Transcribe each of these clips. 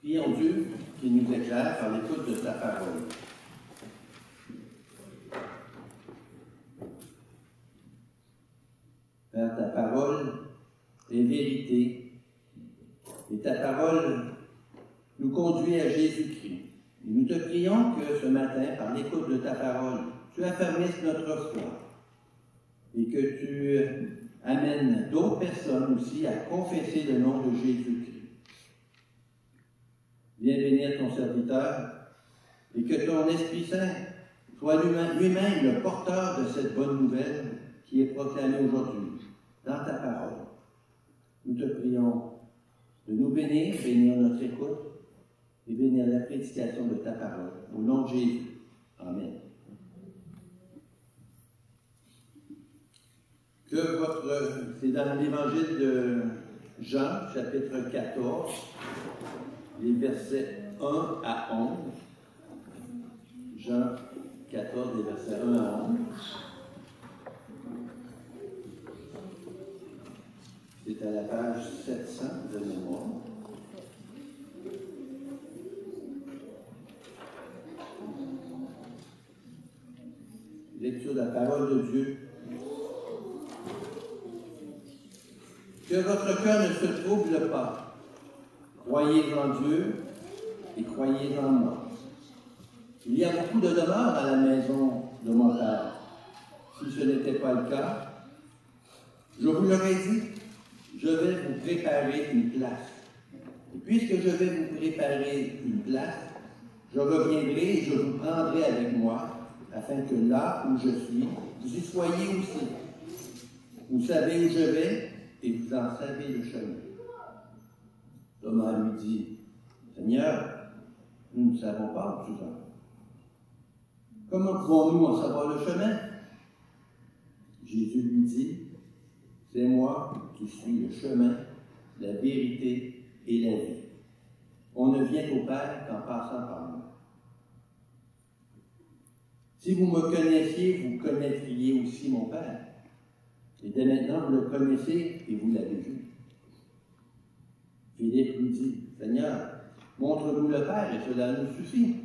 Prions Dieu qui nous éclaire par l'écoute de sa parole. Père, ta parole est vérité et ta parole nous conduit à Jésus-Christ. Et nous te prions que ce matin, par l'écoute de ta parole, tu affermisses notre foi et que tu amènes d'autres personnes aussi à confesser le nom de Jésus-Christ. Viens bénir ton serviteur et que ton Esprit Saint soit lui-même le porteur de cette bonne nouvelle qui est proclamée aujourd'hui dans ta parole. Nous te prions de nous bénir, bénir notre écoute et bénir la prédication de ta parole. Au nom de Jésus. Amen. C'est dans l'évangile de Jean, chapitre 14, les versets 1 à 11. Jean 14, les versets 1 à 11. C'est à la page 700 de mémoire. Lecture de la parole de Dieu. Que votre cœur ne se trouble pas. Croyez en Dieu et croyez en moi. Il y a beaucoup de demeures à la maison de mon Père. Si ce n'était pas le cas, je vous l'aurais dit, je vais vous préparer une place. Et puisque je vais vous préparer une place, je reviendrai et je vous prendrai avec moi, afin que là où je suis, vous y soyez aussi. Vous savez où je vais et vous en savez le chemin. Thomas lui dit, Seigneur, nous ne savons pas où tu vas. Comment pouvons-nous en savoir le chemin? Jésus lui dit, c'est moi qui suis le chemin, la vérité et la vie. On ne vient au Père qu'en passant par moi. Si vous me connaissiez, vous connaîtriez aussi mon Père. Et dès maintenant, vous le connaissez et vous l'avez vu. Philippe lui dit, Seigneur, montre-nous le Père et cela nous suffit.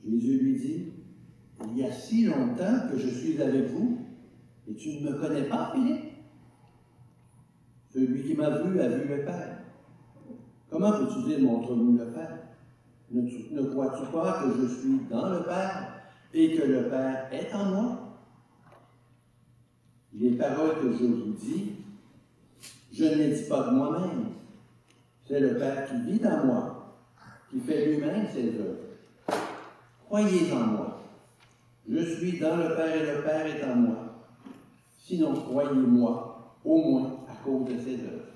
Jésus lui dit, il y a si longtemps que je suis avec vous et tu ne me connais pas, Philippe? Celui qui m'a vu a vu le Père. Comment peux-tu dire, montre-nous le Père? Ne crois-tu pas que je suis dans le Père et que le Père est en moi? Les paroles que je vous dis, je ne les dis pas de moi-même. C'est le Père qui vit en moi, qui fait lui-même ses œuvres. Croyez en moi. Je suis dans le Père et le Père est en moi. Sinon, croyez-moi, au moins à cause de ses œuvres.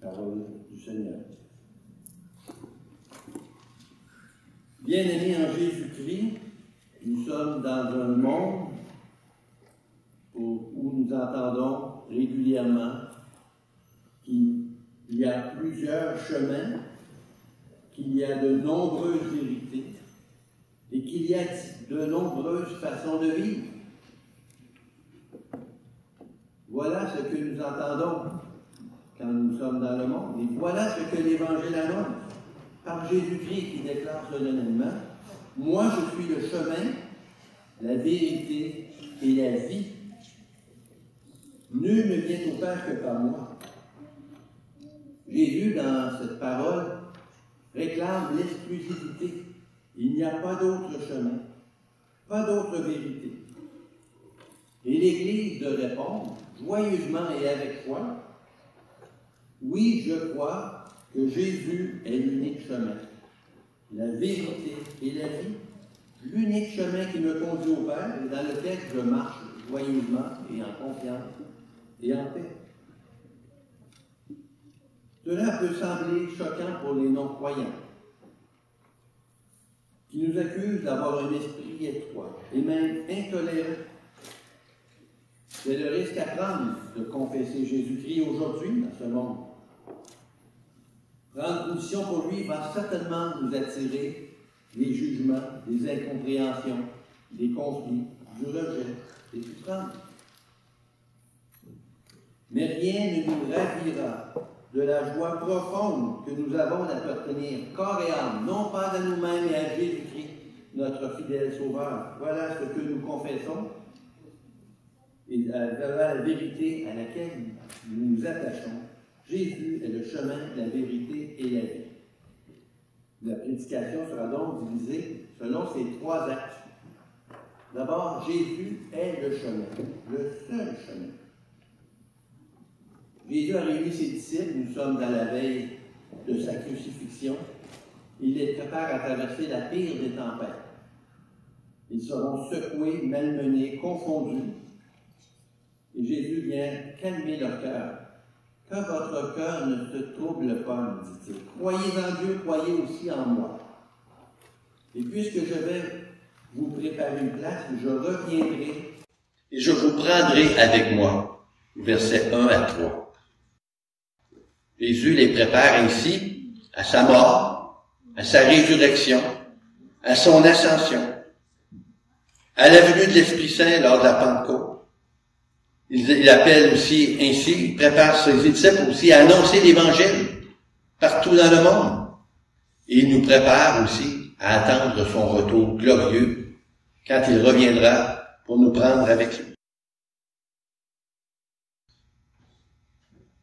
Parole du Seigneur. Bien-aimés en Jésus-Christ, nous sommes dans un monde où nous entendons régulièrement qu'il y a plusieurs chemins, qu'il y a de nombreuses vérités et qu'il y a de nombreuses façons de vivre. Voilà ce que nous entendons quand nous sommes dans le monde. Et voilà ce que l'Évangile annonce par Jésus-Christ qui déclare solennellement, « Moi, je suis le chemin, la vérité et la vie. Nul ne vient au Père que par moi. » Jésus, dans cette parole, réclame l'exclusivité. Il n'y a pas d'autre chemin, pas d'autre vérité. Et l'Église de répondre, joyeusement et avec foi, oui, je crois que Jésus est l'unique chemin, la vérité et la vie, l'unique chemin qui me conduit au Père et dans lequel je marche joyeusement et en confiance et en paix. Cela peut sembler choquant pour les non-croyants, qui nous accusent d'avoir un esprit étroit et même intolérant. C'est le risque à prendre de confesser Jésus-Christ aujourd'hui dans ce monde. Prendre position pour lui va certainement nous attirer des jugements, des incompréhensions, des conflits, du rejet, des souffrances. Mais rien ne nous ravira de la joie profonde que nous avons d'appartenir corps et âme, non pas à nous-mêmes et à Jésus-Christ, notre fidèle Sauveur. Voilà ce que nous confessons et voilà la vérité à laquelle nous nous attachons. Jésus est le chemin, la vérité et la vie. La prédication sera donc divisée selon ces trois axes. D'abord, Jésus est le chemin, le seul chemin. Jésus a réuni ses disciples, nous sommes à la veille de sa crucifixion. Il les prépare à traverser la pire des tempêtes. Ils seront secoués, malmenés, confondus. Et Jésus vient calmer leur cœur. Que votre cœur ne se trouble pas, nous dit-il. Croyez en Dieu, croyez aussi en moi. Et puisque je vais vous préparer une place, je reviendrai et je vous prendrai avec moi. Versets 1 à 3. Jésus les prépare ainsi à sa mort, à sa résurrection, à son ascension, à la venue de l'Esprit Saint lors de la Pentecôte. Il appelle aussi ainsi, il prépare ses disciples aussi à annoncer l'Évangile partout dans le monde. Et il nous prépare aussi à attendre son retour glorieux quand il reviendra pour nous prendre avec lui.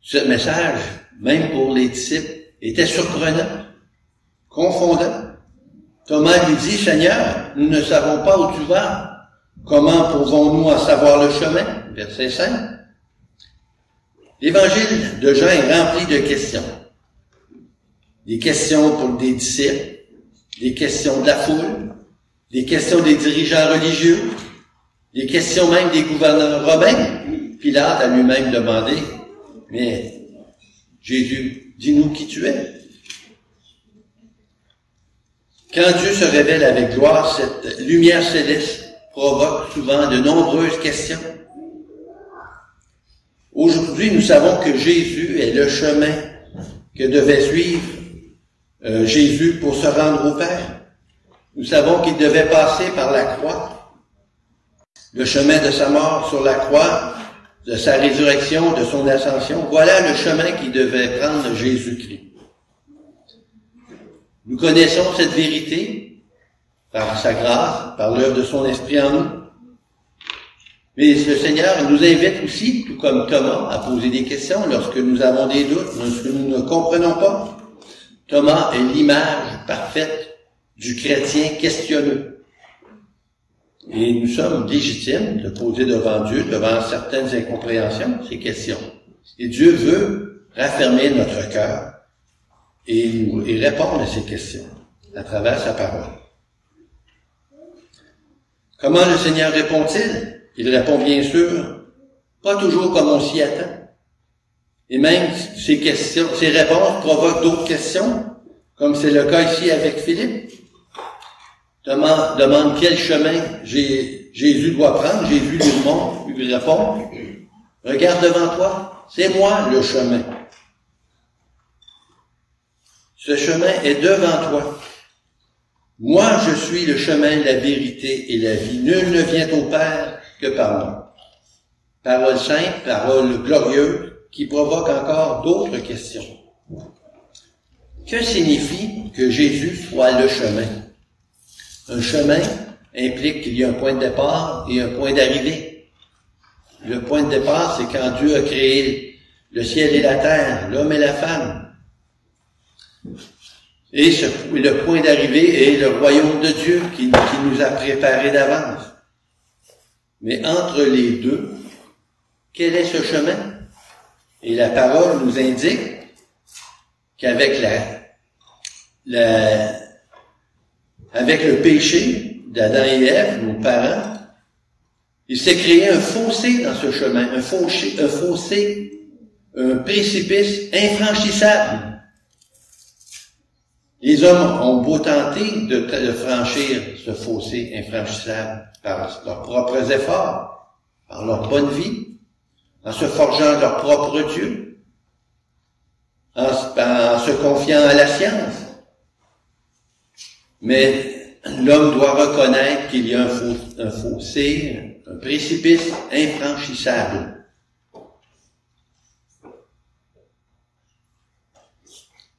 Ce message, même pour les disciples, était surprenant, confondant. Thomas lui dit, Seigneur, nous ne savons pas où tu vas. Comment pouvons-nous en savoir le chemin? Verset 5. L'évangile de Jean est rempli de questions. Des questions pour des disciples, des questions de la foule, des questions des dirigeants religieux, des questions même des gouverneurs romains. Pilate a lui-même demandé, mais Jésus, dis-nous qui tu es. Quand Dieu se révèle avec gloire, cette lumière céleste provoque souvent de nombreuses questions. Aujourd'hui, nous savons que Jésus est le chemin que devait suivre Jésus pour se rendre au Père. Nous savons qu'il devait passer par la croix, le chemin de sa mort sur la croix, de sa résurrection, de son ascension. Voilà le chemin qui devait prendre Jésus-Christ. Nous connaissons cette vérité par sa grâce, par l'œuvre de son Esprit en nous. Mais le Seigneur nous invite aussi, tout comme Thomas, à poser des questions lorsque nous avons des doutes, lorsque nous ne comprenons pas. Thomas est l'image parfaite du chrétien questionneux. Et nous sommes légitimes de poser devant Dieu, devant certaines incompréhensions, ces questions. Et Dieu veut raffermir notre cœur et répondre à ces questions à travers sa parole. Comment le Seigneur répond-il? Il répond bien sûr, pas toujours comme on s'y attend. Et même ces réponses provoquent d'autres questions, comme c'est le cas ici avec Philippe. Demande quel chemin Jésus doit prendre. Jésus lui répond, regarde devant toi, c'est moi le chemin. Ce chemin est devant toi. Moi, je suis le chemin, la vérité et la vie. Nul ne vient au Père que par moi. Parole simple, parole glorieuse, qui provoque encore d'autres questions. Que signifie que Jésus soit le chemin? Un chemin implique qu'il y a un point de départ et un point d'arrivée. Le point de départ, c'est quand Dieu a créé le ciel et la terre, l'homme et la femme. Et le point d'arrivée est le royaume de Dieu qui nous a préparé d'avance. Mais entre les deux, quel est ce chemin? Et la parole nous indique qu'avec avec le péché d'Adam et Ève, nos parents, il s'est créé un fossé dans ce chemin, un précipice infranchissable. Les hommes ont beau tenter de franchir ce fossé infranchissable par leurs propres efforts, par leur bonne vie, en se forgeant leur propre Dieu, en se confiant à la science. Mais l'homme doit reconnaître qu'il y a un fossé, un précipice infranchissable.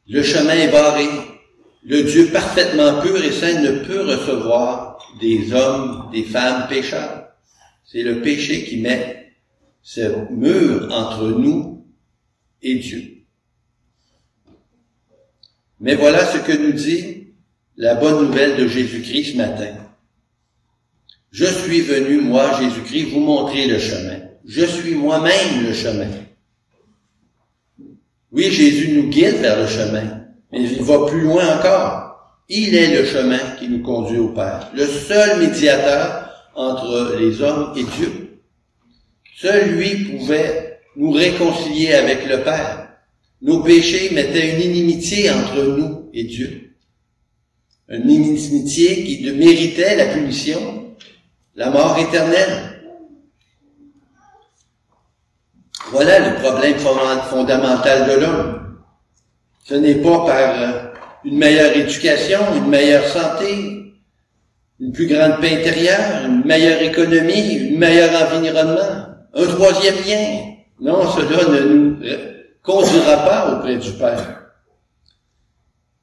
Le chemin est barré. Le Dieu parfaitement pur et saint ne peut recevoir des hommes, des femmes pécheurs. C'est le péché qui met ce mur entre nous et Dieu. Mais voilà ce que nous dit la bonne nouvelle de Jésus-Christ ce matin. Je suis venu, moi, Jésus-Christ, vous montrer le chemin. Je suis moi-même le chemin. Oui, Jésus nous guide vers le chemin, mais il va plus loin encore. Il est le chemin qui nous conduit au Père, le seul médiateur entre les hommes et Dieu. Seul lui pouvait nous réconcilier avec le Père. Nos péchés mettaient une inimitié entre nous et Dieu. Une inimitié qui méritait la punition, la mort éternelle. Voilà le problème fondamental de l'homme. Ce n'est pas par une meilleure éducation, une meilleure santé, une plus grande paix intérieure, une meilleure économie, un meilleur environnement, un troisième lien. Non, cela ne nous conduira pas auprès du Père.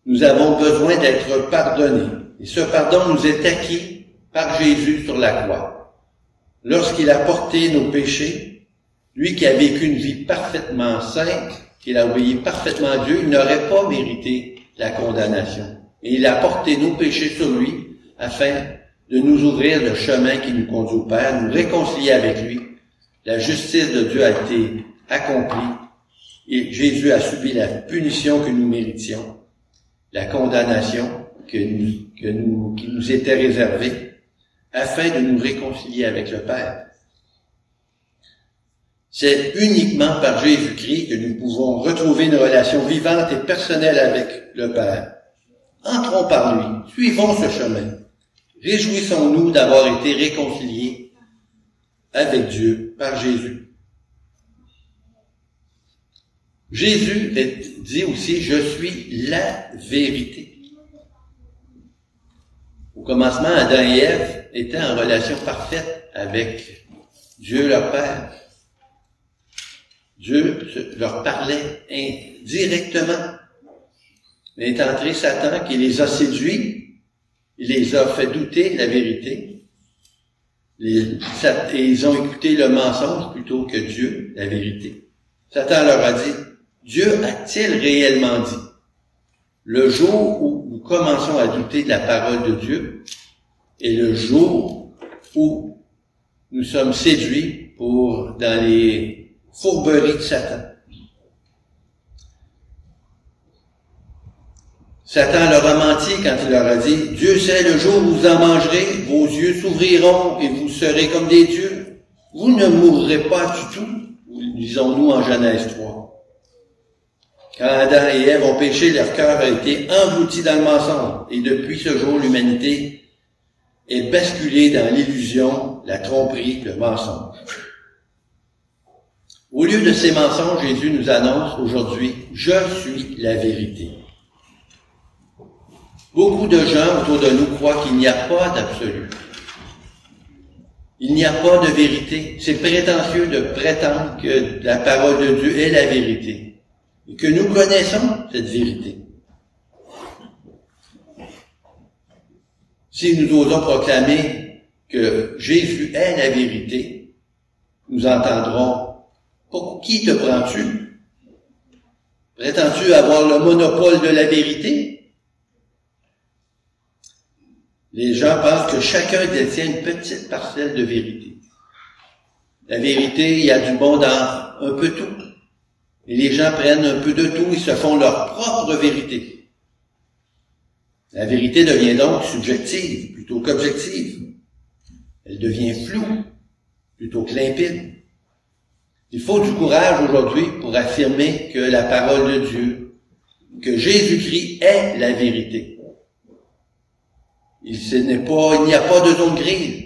Nous avons besoin d'être pardonnés. Et ce pardon nous est acquis par Jésus sur la croix. Lorsqu'il a porté nos péchés, lui qui a vécu une vie parfaitement sainte, qu'il a obéi parfaitement à Dieu, il n'aurait pas mérité la condamnation. Et il a porté nos péchés sur lui afin de nous ouvrir le chemin qui nous conduit au Père, nous réconcilier avec lui. La justice de Dieu a été accomplie et Jésus a subi la punition que nous méritions, la condamnation qui nous était réservée, afin de nous réconcilier avec le Père. C'est uniquement par Jésus-Christ que nous pouvons retrouver une relation vivante et personnelle avec le Père. Entrons par lui, suivons ce chemin. Réjouissons-nous d'avoir été réconciliés avec Dieu par Jésus. Jésus dit aussi, je suis la vérité. Au commencement, Adam et Ève étaient en relation parfaite avec Dieu leur Père. Dieu leur parlait indirectement. Mais est entré Satan qui les a séduits, il les a fait douter de la vérité. Et ils ont écouté le mensonge plutôt que Dieu, la vérité. Satan leur a dit, Dieu a-t-il réellement dit? Le jour où nous commençons à douter de la parole de Dieu est le jour où nous sommes séduits dans les fourberies de Satan. Satan leur a menti quand il leur a dit, Dieu sait le jour où vous en mangerez, vos yeux s'ouvriront et vous serez comme des dieux. Vous ne mourrez pas du tout, lisons-nous en Genèse 3. Quand Adam et Ève ont péché, leur cœur a été englouti dans le mensonge. Et depuis ce jour, l'humanité est basculée dans l'illusion, la tromperie, le mensonge. Au lieu de ces mensonges, Jésus nous annonce aujourd'hui, je suis la vérité. Beaucoup de gens autour de nous croient qu'il n'y a pas d'absolu. Il n'y a pas de vérité. C'est prétentieux de prétendre que la parole de Dieu est la vérité. Et que nous connaissons cette vérité. Si nous osons proclamer que Jésus est la vérité, nous entendrons « Pour qui te prends-tu? Prétends-tu avoir le monopole de la vérité? » Les gens pensent que chacun détient une petite parcelle de vérité. La vérité, il y a du bon dans un peu tout. Et les gens prennent un peu de tout, ils se font leur propre vérité. La vérité devient donc subjective plutôt qu'objective. Elle devient floue plutôt que limpide. Il faut du courage aujourd'hui pour affirmer que la parole de Dieu, que Jésus-Christ est la vérité. Il n'y a pas de zone grise.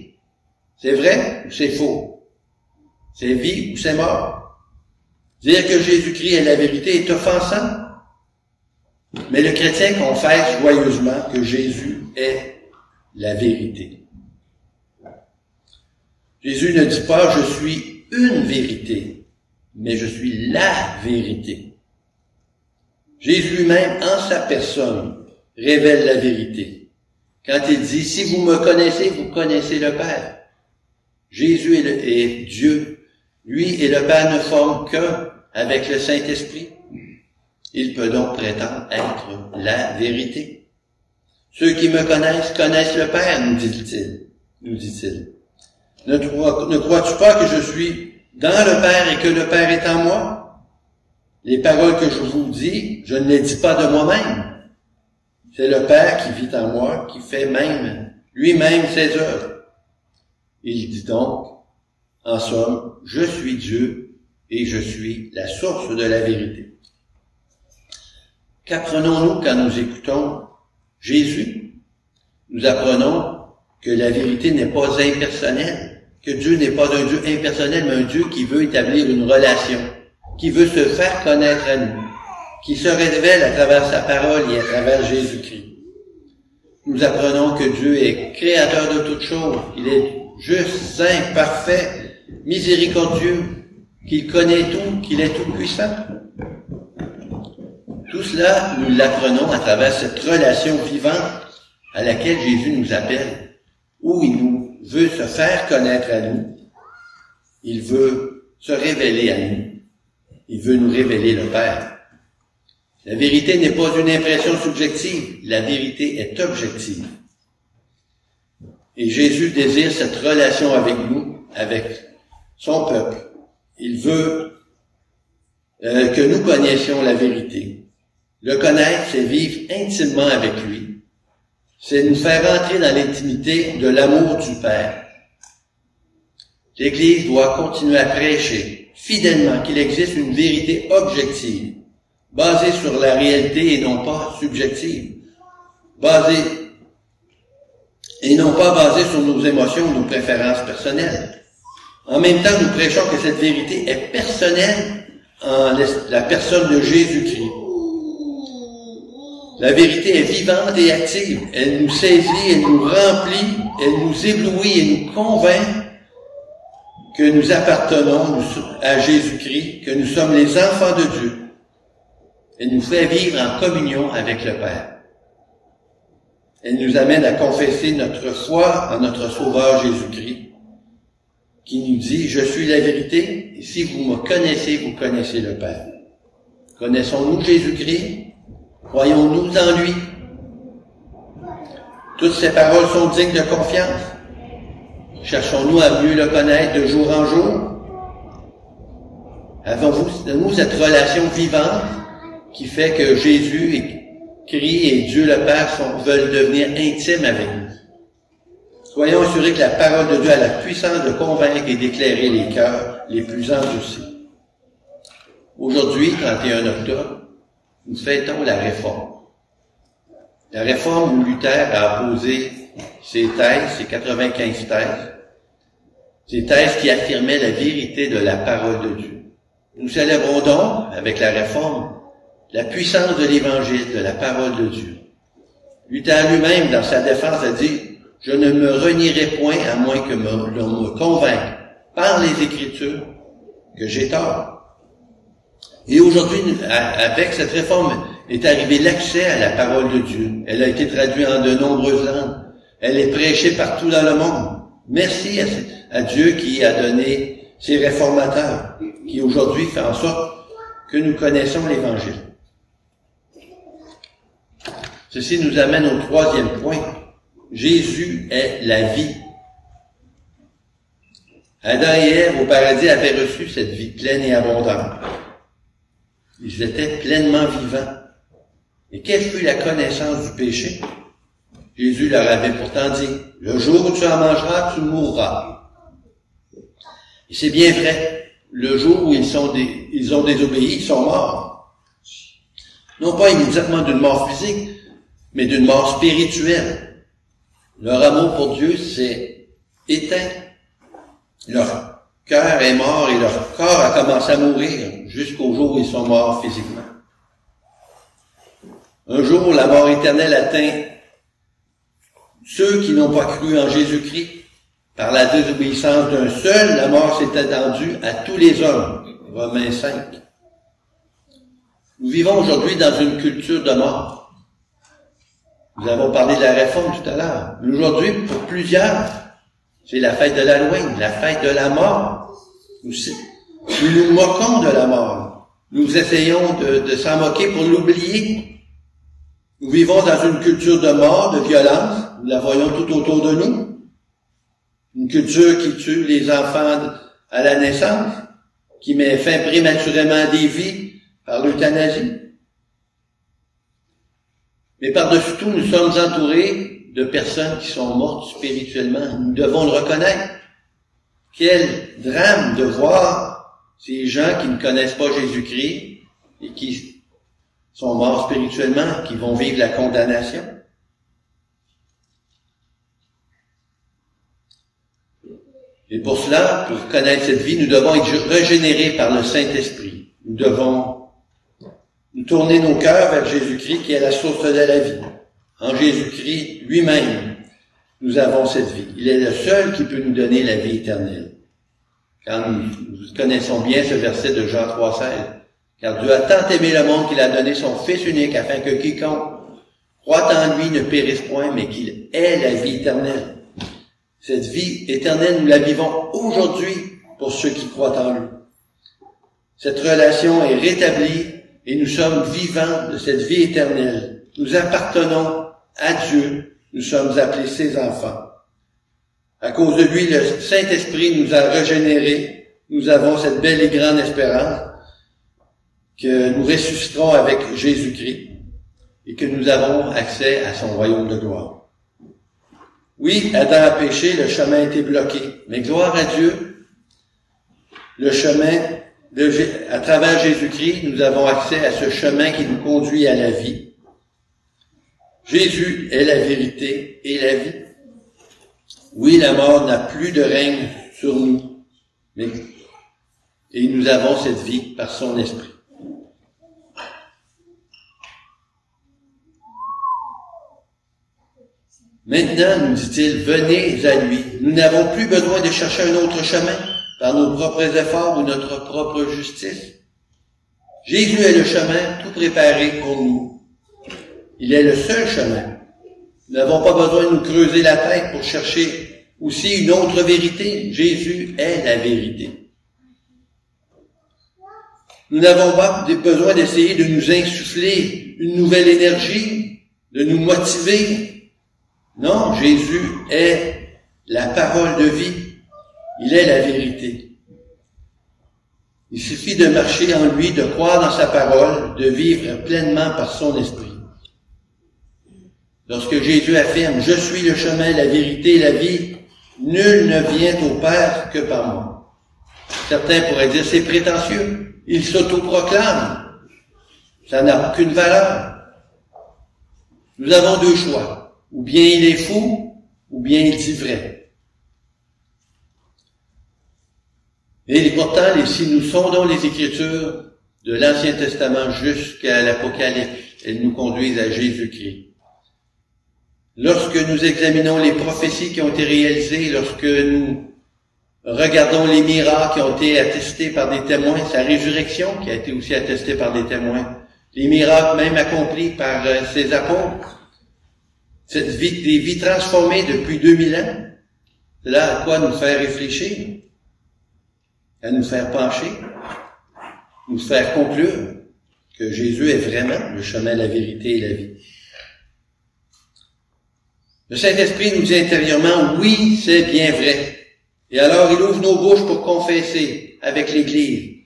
C'est vrai ou c'est faux? C'est vie ou c'est mort? Dire que Jésus-Christ est la vérité est offensant. Mais le chrétien confesse joyeusement que Jésus est la vérité. Jésus ne dit pas « je suis une vérité », mais « je suis la vérité ». Jésus lui-même, en sa personne, révèle la vérité. Quand il dit, si vous me connaissez, vous connaissez le Père. Jésus est Dieu. Lui et le Père ne forment qu'un avec le Saint-Esprit. Il peut donc prétendre être la vérité. Ceux qui me connaissent le Père, nous dit-il. Ne crois-tu pas que je suis dans le Père et que le Père est en moi? Les paroles que je vous dis, je ne les dis pas de moi-même. C'est le Père qui vit en moi, qui fait lui-même ses œuvres. Il dit donc, en somme, je suis Dieu et je suis la source de la vérité. Qu'apprenons-nous quand nous écoutons Jésus? Nous apprenons que la vérité n'est pas impersonnelle, que Dieu n'est pas un Dieu impersonnel, mais un Dieu qui veut établir une relation, qui veut se faire connaître à nous, qui se révèle à travers sa parole et à travers Jésus-Christ. Nous apprenons que Dieu est créateur de toutes choses, il est juste, saint, parfait, miséricordieux, qu'il connaît tout, qu'il est tout puissant. Tout cela, nous l'apprenons à travers cette relation vivante à laquelle Jésus nous appelle, où il nous veut se faire connaître à nous. Il veut se révéler à nous. Il veut nous révéler le Père. La vérité n'est pas une impression subjective, la vérité est objective. Et Jésus désire cette relation avec nous, avec son peuple. Il veut que nous connaissions la vérité. Le connaître, c'est vivre intimement avec lui. C'est nous faire entrer dans l'intimité de l'amour du Père. L'Église doit continuer à prêcher fidèlement qu'il existe une vérité objective, basée sur la réalité et non pas subjective, et non pas basée sur nos émotions ou nos préférences personnelles. En même temps, nous prêchons que cette vérité est personnelle en la personne de Jésus-Christ. La vérité est vivante et active. Elle nous saisit, elle nous remplit, elle nous éblouit et nous convainc que nous appartenons à Jésus-Christ, que nous sommes les enfants de Dieu. Elle nous fait vivre en communion avec le Père. Elle nous amène à confesser notre foi en notre Sauveur Jésus-Christ, qui nous dit « Je suis la vérité, et si vous me connaissez, vous connaissez le Père. » Connaissons-nous Jésus-Christ? Croyons-nous en lui? Toutes ces paroles sont dignes de confiance. Cherchons-nous à mieux le connaître de jour en jour? Avons-nous cette relation vivante qui fait que Jésus et Christ et Dieu le Père veulent devenir intimes avec nous? Soyons assurés que la parole de Dieu a la puissance de convaincre et d'éclairer les cœurs les plus endurcis. Aujourd'hui, 31 octobre, nous fêtons la Réforme. La Réforme où Luther a apposé ses thèses, ses 95 thèses, ces thèses qui affirmaient la vérité de la parole de Dieu. Nous célébrons donc, avec la Réforme, la puissance de l'Évangile, de la parole de Dieu. Luther lui-même, dans sa défense, a dit « Je ne me renierai point à moins que l'on me convainque par les Écritures que j'ai tort. » Et aujourd'hui, avec cette réforme, est arrivé l'accès à la parole de Dieu. Elle a été traduite en de nombreuses langues. Elle est prêchée partout dans le monde. Merci à Dieu qui a donné ces réformateurs, qui aujourd'hui fait en sorte que nous connaissons l'Évangile. Ceci nous amène au troisième point. Jésus est la vie. Adam et Ève au paradis avaient reçu cette vie pleine et abondante. Ils étaient pleinement vivants. Et quelle fut la connaissance du péché? Jésus leur avait pourtant dit, « Le jour où tu en mangeras, tu mourras. » Et c'est bien vrai. Le jour où ils ont désobéi, ils sont morts. Non pas immédiatement d'une mort physique, mais d'une mort spirituelle. Leur amour pour Dieu s'est éteint. Leur cœur est mort et leur corps a commencé à mourir jusqu'au jour où ils sont morts physiquement. Un jour, la mort éternelle atteint ceux qui n'ont pas cru en Jésus-Christ. Par la désobéissance d'un seul, la mort s'est étendue à tous les hommes. Romains 5. Nous vivons aujourd'hui dans une culture de mort. Nous avons parlé de la réforme tout à l'heure. Mais aujourd'hui, pour plusieurs, c'est la fête de l'Halloween, la fête de la mort. Nous nous moquons de la mort. Nous essayons de s'en moquer pour l'oublier. Nous vivons dans une culture de mort, de violence. Nous la voyons tout autour de nous. Une culture qui tue les enfants à la naissance, qui met fin prématurément à des vies par l'euthanasie. Mais par-dessus tout, nous sommes entourés de personnes qui sont mortes spirituellement. Nous devons le reconnaître. Quel drame de voir ces gens qui ne connaissent pas Jésus-Christ et qui sont morts spirituellement, qui vont vivre la condamnation. Et pour cela, pour connaître cette vie, nous devons être régénérés par le Saint-Esprit. Nous devons nous tourner nos cœurs vers Jésus-Christ qui est la source de la vie. En Jésus-Christ lui-même, nous avons cette vie. Il est le seul qui peut nous donner la vie éternelle. Quand nous connaissons bien ce verset de Jean 3,16, car Dieu a tant aimé le monde qu'il a donné son Fils unique afin que quiconque croit en lui ne périsse point, mais qu'il ait la vie éternelle. Cette vie éternelle, nous la vivons aujourd'hui pour ceux qui croient en lui. Cette relation est rétablie et nous sommes vivants de cette vie éternelle. Nous appartenons à Dieu. Nous sommes appelés ses enfants. À cause de lui, le Saint-Esprit nous a régénérés. Nous avons cette belle et grande espérance que nous ressusciterons avec Jésus-Christ et que nous avons accès à son royaume de gloire. Oui, Adam a péché, le chemin a été bloqué. Mais gloire à Dieu, le chemin, à travers Jésus-Christ, nous avons accès à ce chemin qui nous conduit à la vie. Jésus est la vérité et la vie. Oui, la mort n'a plus de règne sur nous, et nous avons cette vie par son esprit. Maintenant, nous dit-il, venez à lui. Nous n'avons plus besoin de chercher un autre chemin par nos propres efforts ou notre propre justice. Jésus est le chemin tout préparé pour nous. Il est le seul chemin. Nous n'avons pas besoin de nous creuser la tête pour chercher aussi une autre vérité. Jésus est la vérité. Nous n'avons pas besoin d'essayer de nous insuffler une nouvelle énergie, de nous motiver. Non, Jésus est la parole de vie. Il est la vérité. Il suffit de marcher en lui, de croire dans sa parole, de vivre pleinement par son esprit. Lorsque Jésus affirme « Je suis le chemin, la vérité et la vie », nul ne vient au Père que par moi. Certains pourraient dire « C'est prétentieux ». Il s'autoproclame. Ça n'a aucune valeur. Nous avons deux choix. Ou bien il est fou, ou bien il dit vrai. Et pourtant, si nous sondons les Écritures de l'Ancien Testament jusqu'à l'Apocalypse, elles nous conduisent à Jésus-Christ. Lorsque nous examinons les prophéties qui ont été réalisées, lorsque nous regardons les miracles qui ont été attestés par des témoins, sa résurrection qui a été aussi attestée par des témoins, les miracles même accomplis par ses apôtres, des vies transformées depuis 2000 ans, c'est là à quoi nous faire réfléchir, à nous faire pencher, nous faire conclure que Jésus est vraiment le chemin, la vérité et la vie. Le Saint-Esprit nous dit intérieurement, oui, c'est bien vrai. Et alors il ouvre nos bouches pour confesser avec l'Église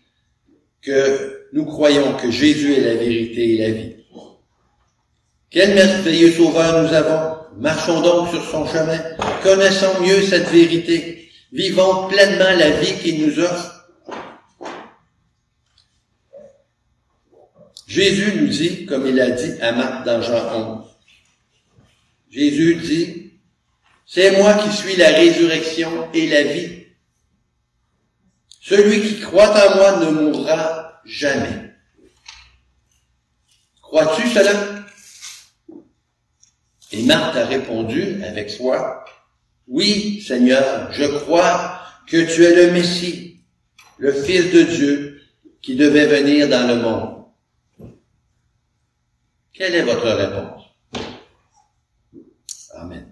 que nous croyons que Jésus est la vérité et la vie. Quel merveilleux sauveur nous avons. Marchons donc sur son chemin. Connaissons mieux cette vérité. Vivons pleinement la vie qu'il nous offre. Jésus nous dit, comme il a dit à Marc dans Jean 11. Jésus dit, c'est moi qui suis la résurrection et la vie. Celui qui croit en moi ne mourra jamais. Crois-tu cela? Et Marthe a répondu avec foi, oui, Seigneur, je crois que tu es le Messie, le Fils de Dieu, qui devait venir dans le monde. Quelle est votre réponse? Amen.